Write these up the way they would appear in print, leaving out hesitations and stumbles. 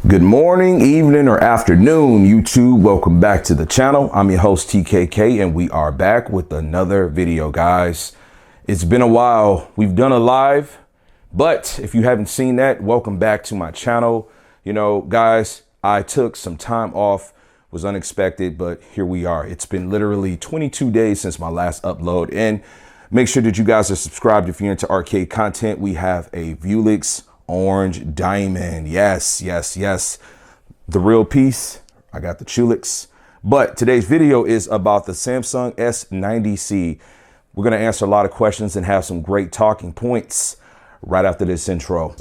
Good morning, evening, or afternoon, YouTube. Welcome back to the channel. I'm your host, TKK, and we are back with another video, guys. It's been a while. We've done a live, but if you haven't seen that, welcome back to my channel. You know, guys, I took some time off, was unexpected, but here we are. It's been literally 22 days since my last upload, and make sure that you guys are subscribed if you're into arcade content. We have a Vuelix Orange Diamond. Yes. The real piece. I got the Chulix. But today's video is about the Samsung S90C. We're going to answer a lot of questions and have some great talking points right after this intro.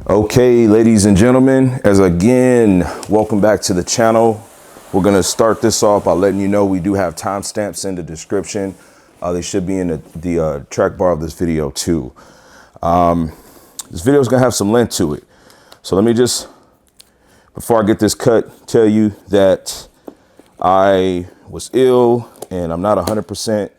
Okay, ladies and gentlemen, welcome back to the channel. We're going to start this off by letting you know we do have timestamps in the description. They should be in the track bar of this video too. This video is going to have some length to it. So let me just, before I get this cut, tell you that I was ill and I'm not 100%,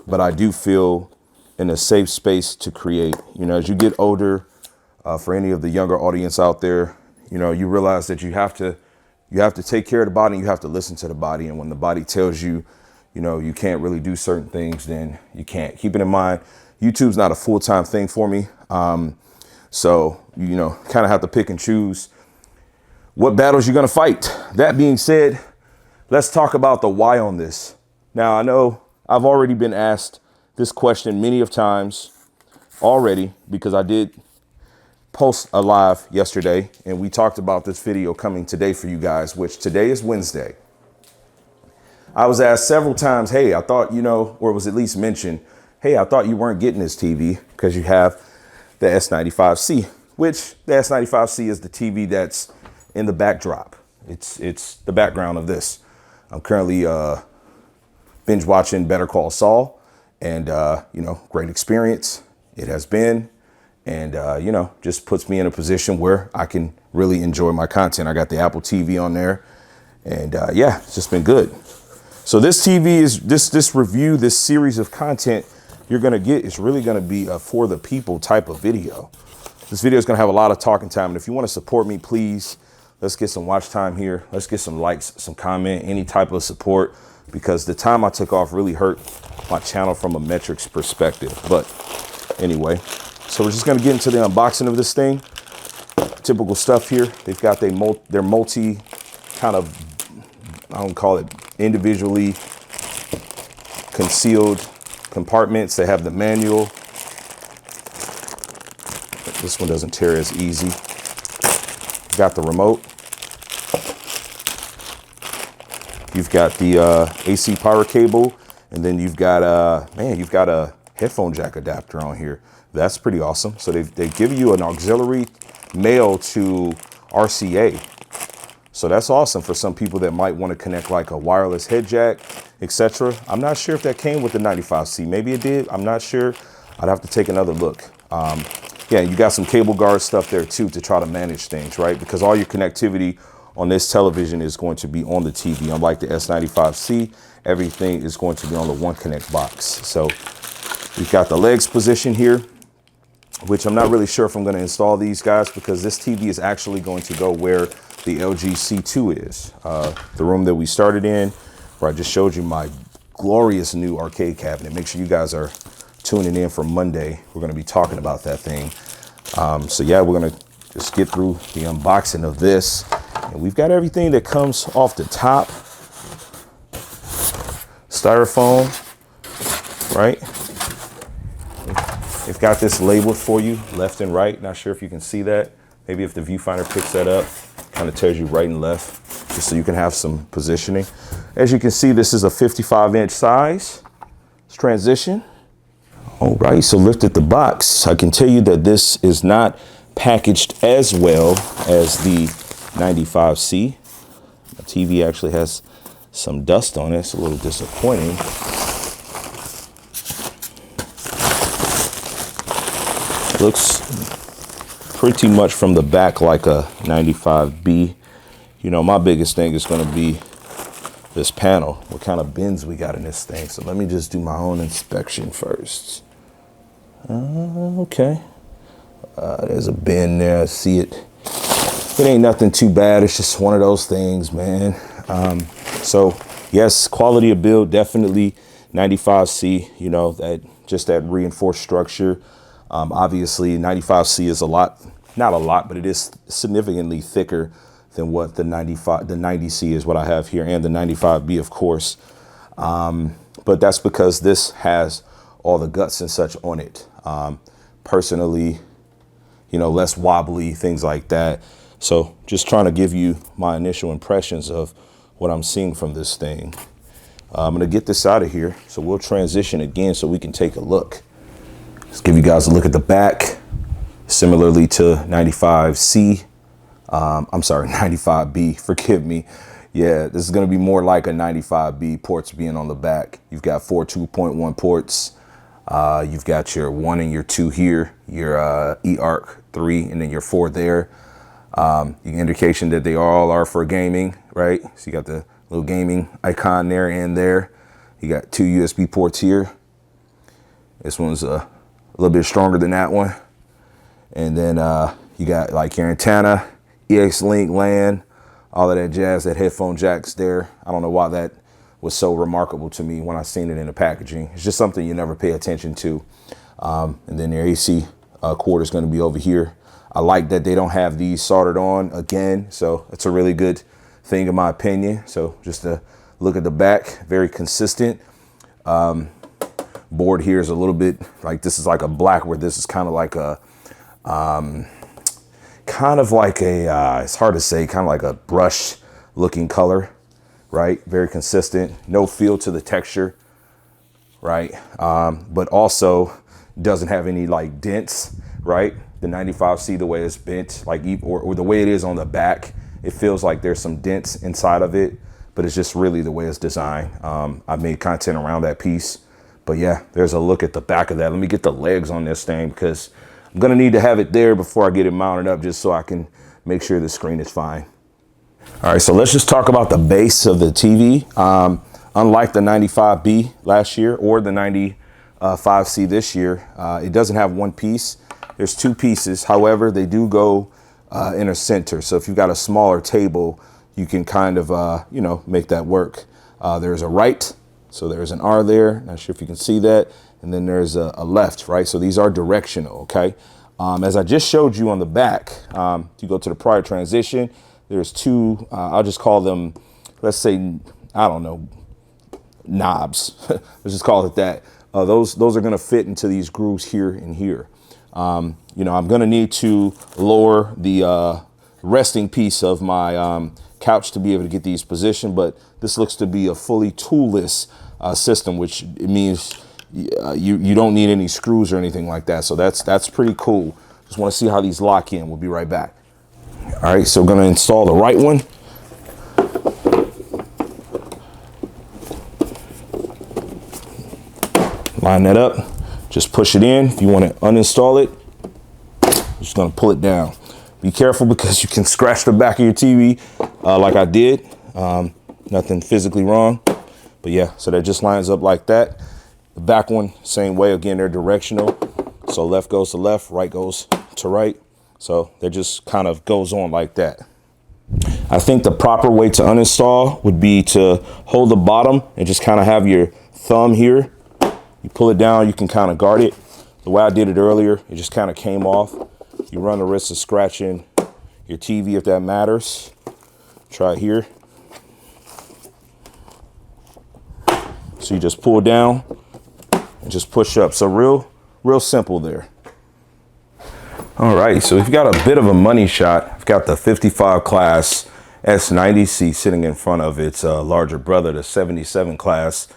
but I do feel in a safe space to create. You know, as you get older, for any of the younger audience out there, you know, you realize that you have to take care of the body, and you have to listen to the body. And when the body tells you, you know, you can't really do certain things, then you can't. Keeping in mind, YouTube's not a full-time thing for me. So, you know, kind of have to pick and choose what battles you're going to fight. That being said, let's talk about the why on this. Now, I know I've already been asked this question many of times already, because I did post a live yesterday and we talked about this video coming today for you guys, which today is Wednesday. I was asked several times, hey, I thought, you know, or it was at least mentioned, hey, I thought you weren't getting this TV because you have the S95C, which the S95C is the TV that's in the backdrop. It's the background of this. I'm currently binge watching Better Call Saul, and you know, great experience it has been. And, you know, just puts me in a position where I can really enjoy my content. I got the Apple TV on there, and yeah, it's just been good. So this TV is this review, this series of content you're going to get is really going to be a for the people type of video. This video is going to have a lot of talking time. And if you want to support me, please, let's get some watch time here. Let's get some likes, some comment, any type of support, because the time I took off really hurt my channel from a metrics perspective. But anyway, so we're just going to get into the unboxing of this thing. Typical stuff here. They've got their multi kind of, I don't call it individually concealed compartments. They have the manual. This one doesn't tear as easy. Got the remote. You've got the AC power cable, and then you've got you've got a headphone jack adapter on here. That's pretty awesome. So they give you an auxiliary male to RCA. So that's awesome for some people that might want to connect like a wireless head jack, etc. I'm not sure if that came with the 95C. Maybe it did. I'm not sure. I'd have to take another look. Yeah, you got some cable guard stuff there too to try to manage things, right? Because all your connectivity on this television is going to be on the TV. Unlike the S95C, everything is going to be on the One Connect box. So we've got the legs position here, which I'm not really sure if I'm going to install these guys, because this TV is actually going to go where the LG C2 is. The room that we started in, where I just showed you my glorious new arcade cabinet. Make sure you guys are tuning in for Monday. We're going to be talking about that thing. So yeah, we're going to just get through the unboxing of this. And we've got everything that comes off the top. Styrofoam, right? They've got this labeled for you left and right. Not sure if you can see that. Maybe if the viewfinder picks that up, kind of tells you right and left, just so you can have some positioning. As you can see, this is a 55-inch size. Let's transition. All right, so lifted the box. I can tell you that this is not packaged as well as the 95C. The TV actually has some dust on it. It's a little disappointing. Looks pretty much from the back like a 95B. You know, my biggest thing is going to be this panel, what kind of bins we got in this thing. So let me just do my own inspection first. Okay. There's a bin there. I see it. It ain't nothing too bad. It's just one of those things, man. So yes, quality of build, definitely 95C, you know, that just that reinforced structure. Obviously 95C is a lot, not a lot, but it is significantly thicker than what the 90C is, what I have here, and the 95B, of course. But that's because this has all the guts and such on it. Personally, you know, less wobbly, things like that. So just trying to give you my initial impressions of what I'm seeing from this thing. I'm going to get this out of here. So we'll transition again so we can take a look. Let's give you guys a look at the back. Similarly to 95C. I'm sorry, 95B, forgive me. Yeah, this is going to be more like a 95B, ports being on the back. You've got 4 2.1 ports. You've got your 1 and your 2 here, your eARC 3, and then your 4 there. Indication that they all are for gaming, right? So you got the little gaming icon there and there. You got 2 USB ports here. This one's a little bit stronger than that one. And then you got like your antenna, EX-Link, LAN, all of that jazz, that headphone jacks there. I don't know why that was so remarkable to me when I seen it in the packaging. It's just something you never pay attention to. And then your AC cord is going to be over here. I like that they don't have these soldered on again. So it's a really good thing in my opinion. So just to look at the back, very consistent. Board here is a little bit like, this is like a black, where this is kind of like a, it's hard to say, kind of like a brush looking color, right? Very consistent, no feel to the texture, right? But also doesn't have any like dents, right? The 95C, the way it's bent, like, or the way it is on the back, it feels like there's some dents inside of it, but it's just really the way it's designed. I made content around that piece, but yeah, there's a look at the back of that. Let me get the legs on this thing because I'm gonna need to have it there before I get it mounted up, just so I can make sure the screen is fine. All right, so let's just talk about the base of the TV. Unlike the 95B last year or the 95C this year, it doesn't have one piece. There's 2 pieces. However, they do go in a center. So if you've got a smaller table, you can kind of, you know, make that work. There's a right, so there's an R there. Not sure if you can see that. And then there's a left, right? So these are directional, okay? As I just showed you on the back, if you go to the prior transition, there's 2, I'll just call them, let's say, I don't know, knobs. Let's just call it that. Those are gonna fit into these grooves here and here. You know, I'm gonna need to lower the resting piece of my couch to be able to get these positioned, but this looks to be a fully toolless system, which it means you don't need any screws or anything like that. So that's pretty cool. Just want to see how these lock in. We'll be right back. All right, so we're going to install the right one. Line that up. Just push it in. If you want to uninstall it, just going to pull it down. Be careful because you can scratch the back of your TV like I did. Nothing physically wrong. But yeah, so that just lines up like that. The back one, same way. Again, they're directional. So left goes to left, right goes to right. So that just kind of goes on like that. I think the proper way to uninstall would be to hold the bottom and just kind of have your thumb here. You pull it down, you can kind of guard it. The way I did it earlier, it just kind of came off. You run the risk of scratching your TV if that matters. Try it here. So you just pull down and just push up. So real simple there. All right, so we've got a bit of a money shot. I've got the 55 class S90C sitting in front of its larger brother, the 77 class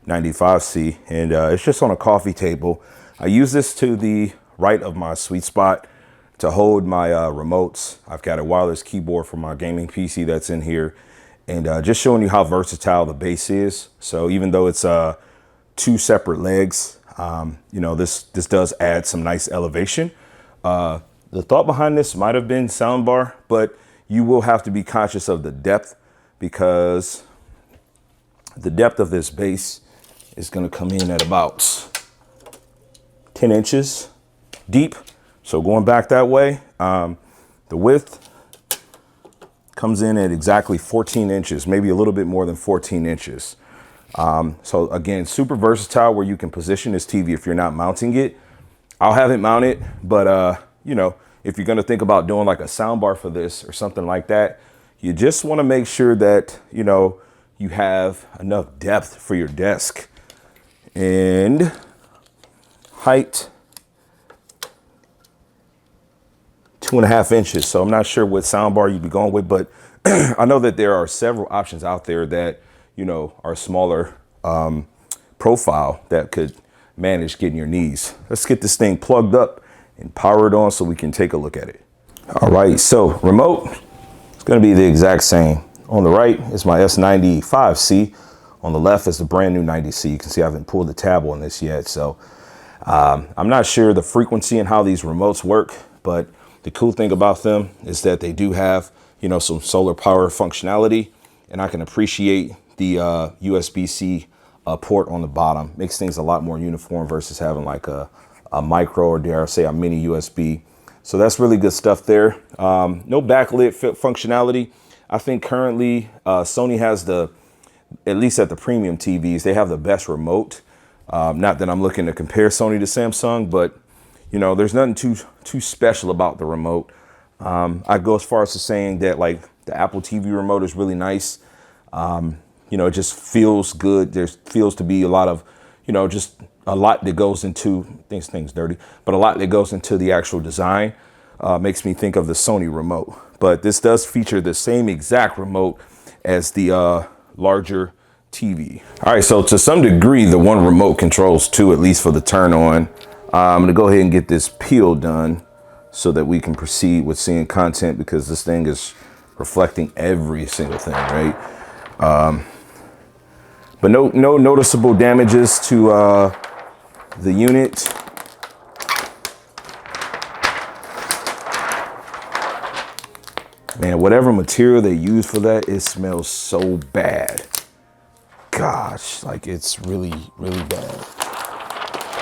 95C, and it's just on a coffee table. I use this to the right of my sweet spot to hold my remotes. I've got a wireless keyboard for my gaming PC that's in here, and just showing you how versatile the base is. So even though it's 2 separate legs, you know, this does add some nice elevation. The thought behind this might have been soundbar, but you will have to be conscious of the depth because The depth of this base is going to come in at about 10 inches deep. So going back that way, the width comes in at exactly 14 inches, maybe a little bit more than 14 inches. So again, super versatile where you can position this TV if you're not mounting it. I'll have it mounted, but you know, if you're going to think about doing like a sound bar for this or something like that, you just want to make sure that, you know, you have enough depth for your desk. And height, 2.5 inches. So I'm not sure what sound bar you'd be going with, but I know that there are several options out there that, you know, are smaller profile that could manage getting your needs. Let's get this thing plugged up and power it on so we can take a look at it. All right, so remote, it's gonna be the exact same. On the right is my S90C. On the left is the brand new 90C. You can see I haven't pulled the tab on this yet. So I'm not sure the frequency and how these remotes work, but the cool thing about them is that they do have, you know, some solar power functionality, and I can appreciate the USB-C port on the bottom. Makes things a lot more uniform versus having like a micro, or dare I say a mini USB. So that's really good stuff there. No backlit functionality. I think currently Sony has at least at the premium TVs, they have the best remote. Not that I'm looking to compare Sony to Samsung, but you know, there's nothing too special about the remote. I go as far as to saying that like the Apple TV remote is really nice. You know, it just feels good. There feels to be a lot of, you know, just a lot that goes into things dirty, but a lot that goes into the actual design. Makes me think of the Sony remote, but this does feature the same exact remote as the larger TV. All right, so to some degree, the one remote controls two, at least for the turn on. I'm gonna go ahead and get this peel done so that we can proceed with seeing content, because this thing is reflecting every single thing, right? But no noticeable damages to the unit. Man, whatever material they use for that, it smells so bad. Gosh, like it's really, really bad.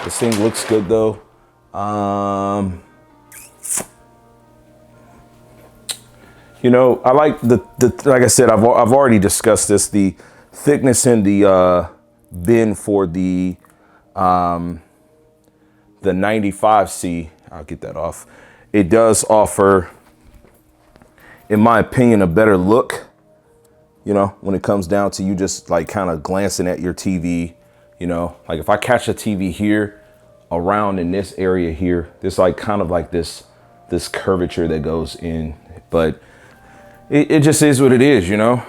This thing looks good though. You know, I like the like I said, I've already discussed this. The thickness in the bin for the 95C, I'll get that off. It does offer, in my opinion, a better look, you know, when it comes down to you just like kind of glancing at your TV, you know, like if I catch a TV here around in this area here, there's like kind of like this curvature that goes in, but it just is what it is, you know,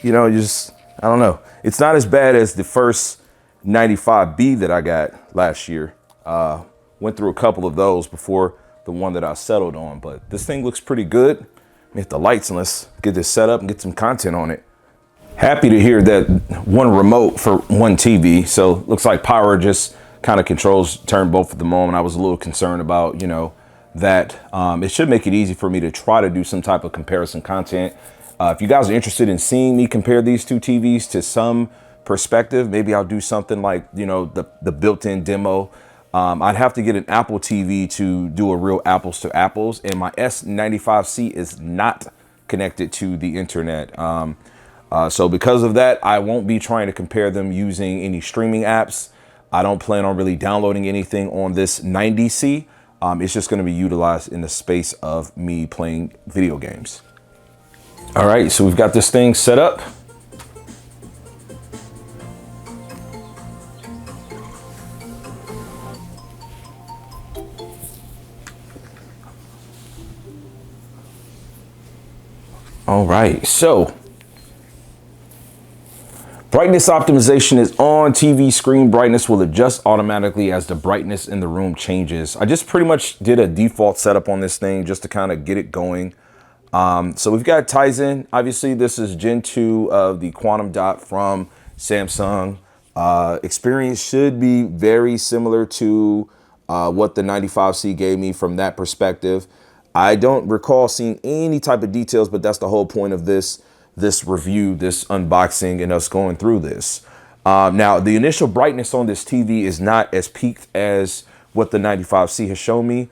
just, I don't know. It's not as bad as the first 95B that I got last year. Went through a couple of those before the one that I settled on, but this thing looks pretty good. Let me hit the lights and let's get this set up and get some content on it. Happy to hear that one remote for one TV. So looks like power just kind of controls, turn both of them on. I was a little concerned about, you know, that it should make it easy for me to try to do some type of comparison content. If you guys are interested in seeing me compare these two TVs to some perspective, maybe I'll do something like, you know, the built-in demo. I'd have to get an Apple TV to do a real apples to apples, and my S95C is not connected to the internet. So because of that, I won't be trying to compare them using any streaming apps. I don't plan on really downloading anything on this 90C. It's just going to be utilized in the space of me playing video games. All right, so we've got this thing set up. All right, so brightness optimization is on. TV screen brightness will adjust automatically as the brightness in the room changes. I just pretty much did a default setup on this thing just to kind of get it going. So we've got Tizen. Obviously, this is Gen 2 of the Quantum Dot from Samsung. Experience should be very similar to what the 95C gave me from that perspective. I don't recall seeing any type of details, but that's the whole point of this. this review, this unboxing, and us going through this. Now, the initial brightness on this TV is not as peaked as what the 95C has shown me.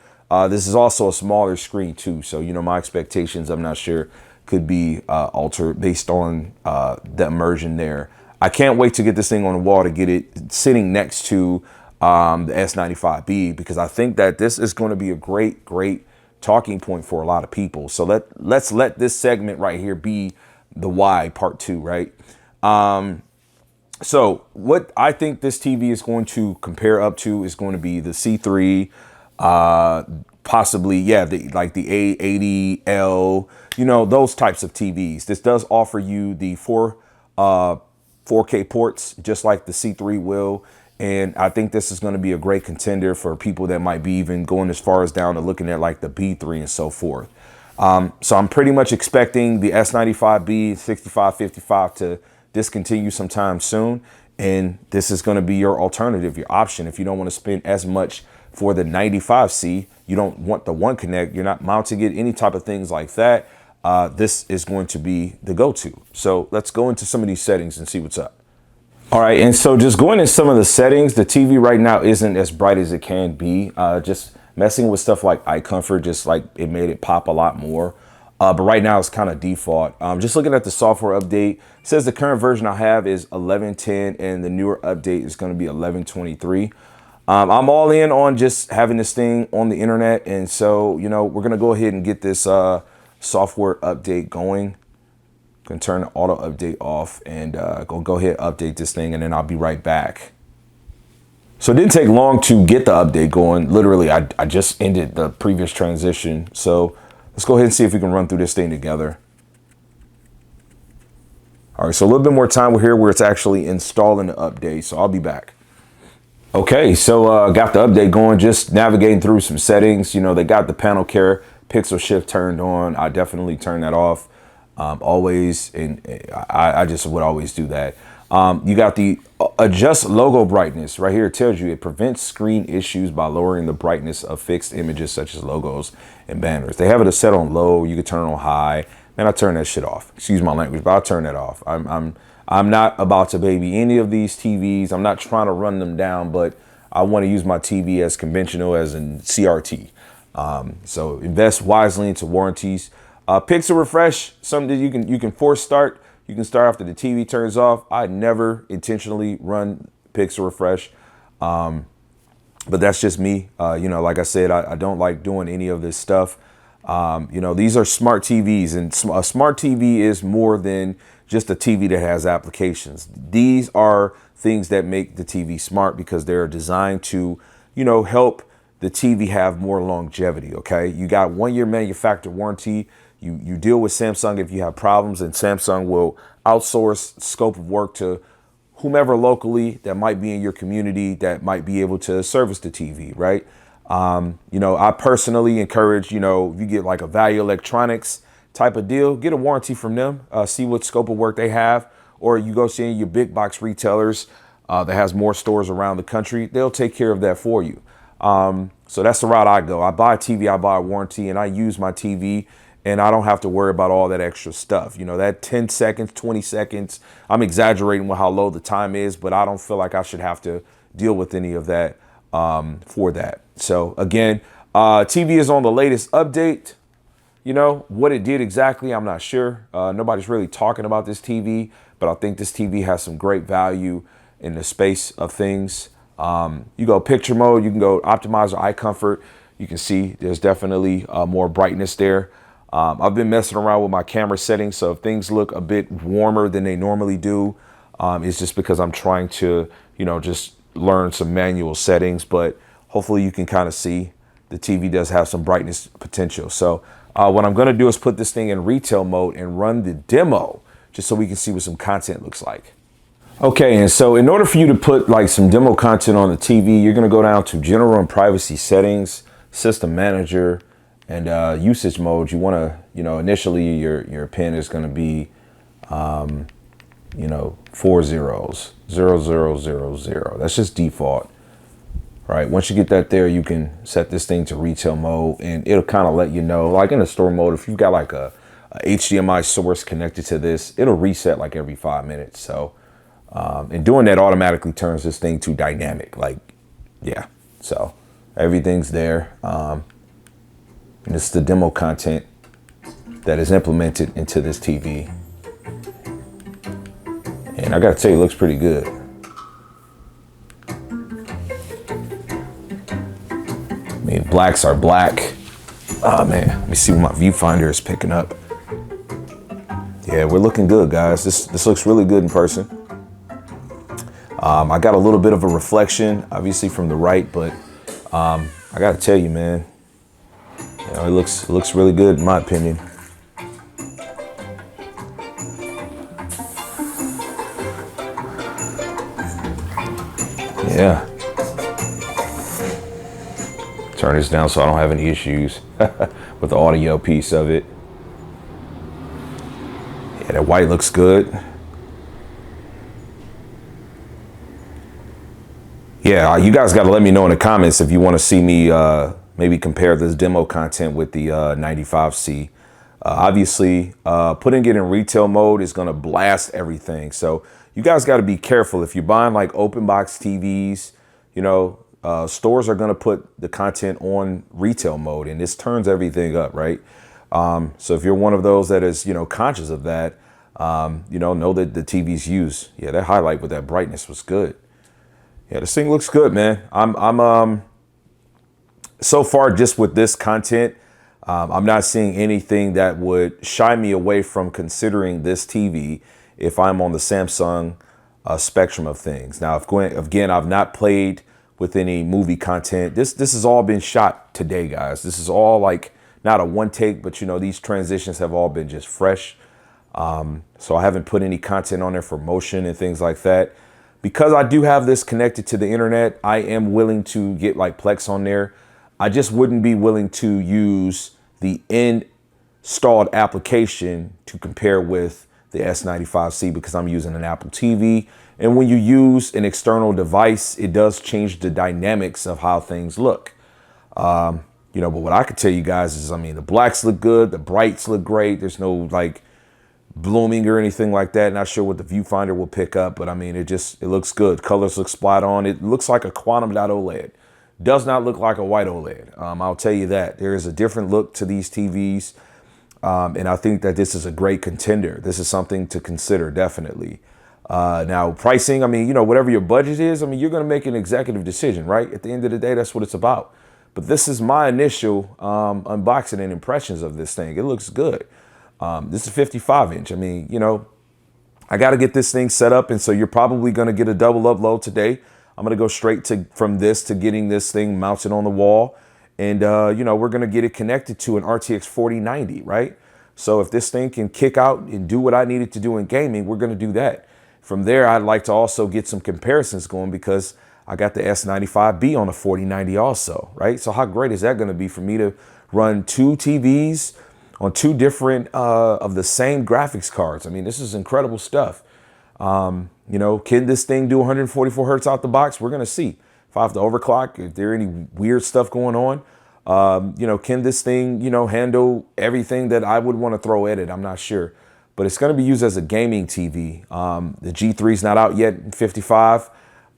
This is also a smaller screen too, so my expectations, I'm not sure, could be altered based on the immersion there. I can't wait to get this thing on the wall, to get it sitting next to the S95B, because I think that this is going to be a great talking point for a lot of people. So let's let this segment right here be the why part 2, right? So what I think this TV is going to compare up to is going to be the C3, possibly, yeah, the A80L, those types of TVs. This does offer you the 4K ports, just like the C3 will. And I think this is going to be a great contender for people that might be even going as far as down to looking at like the B3 and so forth. So I'm pretty much expecting the S95B 6555 to discontinue sometime soon. And this is going to be your alternative, your option. If you don't want to spend as much for the 95C, you don't want the One Connect, you're not mounting it, any type of things like that. This is going to be the go-to. So let's go into some of these settings and see what's up. All right, and so just going in some of the settings, the TV right now isn't as bright as it can be. Just messing with stuff like eye comfort, just like it made it pop a lot more. But right now it's kind of default. Just looking at the software update, it says the current version I have is 11.10 and the newer update is going to be 11.23. I'm all in on just having this thing on the internet. And so, we're going to go ahead and get this software update going. Can turn the auto update off and go ahead update this thing, and then I'll be right back. So it didn't take long to get the update going. Literally, I just ended the previous transition. So let's go ahead and see if we can run through this thing together. All right, so a little bit more time. We're here where it's actually installing the update. So I'll be back. Okay, so got the update going, just navigating through some settings. They got the panel care pixel shift turned on. I definitely turn that off. Always, and I just would always do that. You got the adjust logo brightness right here. It tells you it prevents screen issues by lowering the brightness of fixed images such as logos and banners. They have it set on low. You can turn it on high. Man, I turn that shit off. Excuse my language, but I'll turn that off. I'm not about to baby any of these TVs. I'm not trying to run them down, but I want to use my TV as conventional as in CRT. So invest wisely into warranties. Pixel refresh, something that you can force start. You can start after the TV turns off. I never intentionally run pixel refresh, but that's just me. Like I said, I don't like doing any of this stuff. These are smart TVs, and a smart TV is more than just a TV that has applications. These are things that make the TV smart because they're designed to, help the TV have more longevity. Okay, you got 1 year manufacturer warranty. You deal with Samsung if you have problems, and Samsung will outsource scope of work to whomever locally that might be in your community that might be able to service the TV, right? I personally encourage, if you get like a Value Electronics type of deal, get a warranty from them, see what scope of work they have, or you go see your big box retailers that has more stores around the country. They'll take care of that for you. So that's the route I go. I buy a TV, I buy a warranty, and I use my TV. And I don't have to worry about all that extra stuff. That 10 seconds, 20 seconds, I'm exaggerating with how low the time is, but I don't feel like I should have to deal with any of that for that. So again, TV is on the latest update. What it did exactly, I'm not sure. Nobody's really talking about this TV, but I think this TV has some great value in the space of things. You go picture mode, you can go optimizer eye comfort. You can see there's definitely more brightness there. I've been messing around with my camera settings, so if things look a bit warmer than they normally do, it's just because I'm trying to, just learn some manual settings, but hopefully you can kind of see the TV does have some brightness potential. So what I'm going to do is put this thing in retail mode and run the demo just so we can see what some content looks like. Okay, and so in order for you to put like some demo content on the TV, you're going to go down to general and privacy settings, system manager, and usage mode. You want to, initially your pin is going to be, 4 zeros, 0000. That's just default. Right. Once you get that there, you can set this thing to retail mode, and it'll kind of let you know, like in the store mode, if you've got like a HDMI source connected to this. It'll reset like every 5 minutes. So, and doing that automatically turns this thing to dynamic. Like, yeah. So everything's there. And it's the demo content that is implemented into this TV. And I gotta tell you, it looks pretty good. I mean, blacks are black. Oh man, let me see what my viewfinder is picking up. Yeah, we're looking good, guys. This looks really good in person. I got a little bit of a reflection, obviously from the right, but I gotta tell you, man, you know, it looks really good in my opinion. Yeah. Turn this down so I don't have any issues with the audio piece of it. Yeah, that white looks good. Yeah, you guys got to let me know in the comments if you want to see me maybe compare this demo content with the 95C. Obviously, putting it in retail mode is going to blast everything. So you guys got to be careful. If you're buying like open box TVs, you know, stores are going to put the content on retail mode and this turns everything up, right? So if you're one of those that is, you know, conscious of that, you know that the TV's used. Yeah, that highlight with that brightness was good. Yeah, this thing looks good, man. I'm so far just with this content, I'm not seeing anything that would shy me away from considering this TV if I'm on the Samsung spectrum of things. Now, again, I've not played with any movie content. This has all been shot today, guys. This is all like not a one take, but you know, these transitions have all been just fresh. So I haven't put any content on there for motion and things like that. Because I do have this connected to the internet, I am willing to get like Plex on there. I just wouldn't be willing to use the installed application to compare with the S95C because I'm using an Apple TV. And when you use an external device, it does change the dynamics of how things look. You know, but what I could tell you guys is, I mean, the blacks look good. The brights look great. There's no like blooming or anything like that. Not sure what the viewfinder will pick up, but I mean, it looks good. Colors look spot on. It looks like a quantum dot OLED. Does not look like a white OLED. I'll tell you that. There is a different look to these TVs. And I think that this is a great contender. This is something to consider, definitely. Now, pricing, I mean, you know, whatever your budget is, I mean, you're going to make an executive decision, right? At the end of the day, that's what it's about. But this is my initial unboxing and impressions of this thing. It looks good. This is a 55 inch. I mean, you know, I got to get this thing set up. And so you're probably going to get a double upload today. I'm going to go straight from this to getting this thing mounted on the wall. And, you know, we're going to get it connected to an RTX 4090, right? So if this thing can kick out and do what I needed to do in gaming, we're going to do that. From there, I'd like to also get some comparisons going because I got the S95B on a 4090 also, right? So how great is that going to be for me to run two TVs on two different of the same graphics cards? I mean, this is incredible stuff. You know, can this thing do 144 hertz out the box? We're going to see. If I have to overclock, if there any weird stuff going on, you know, can this thing, you know, handle everything that I would want to throw at it? I'm not sure. But it's going to be used as a gaming TV. The G3 is not out yet in 55.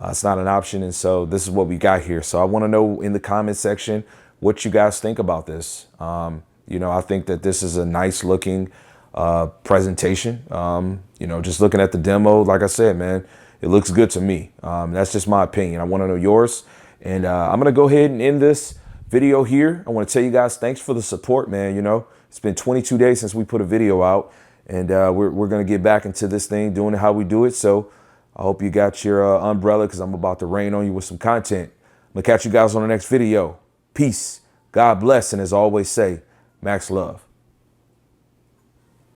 It's not an option. And so this is what we got here. So I want to know in the comment section what you guys think about this. You know, I think that this is a nice looking presentation. You know, just looking at the demo, like I said, man, it looks good to me. That's just my opinion. I want to know yours. And I'm going to go ahead and end this video here. I want to tell you guys, thanks for the support, man. You know, it's been 22 days since we put a video out. And we're going to get back into this thing, doing it how we do it. So I hope you got your umbrella because I'm about to rain on you with some content. I'm going to catch you guys on the next video. Peace. God bless. And as I always say, Max love.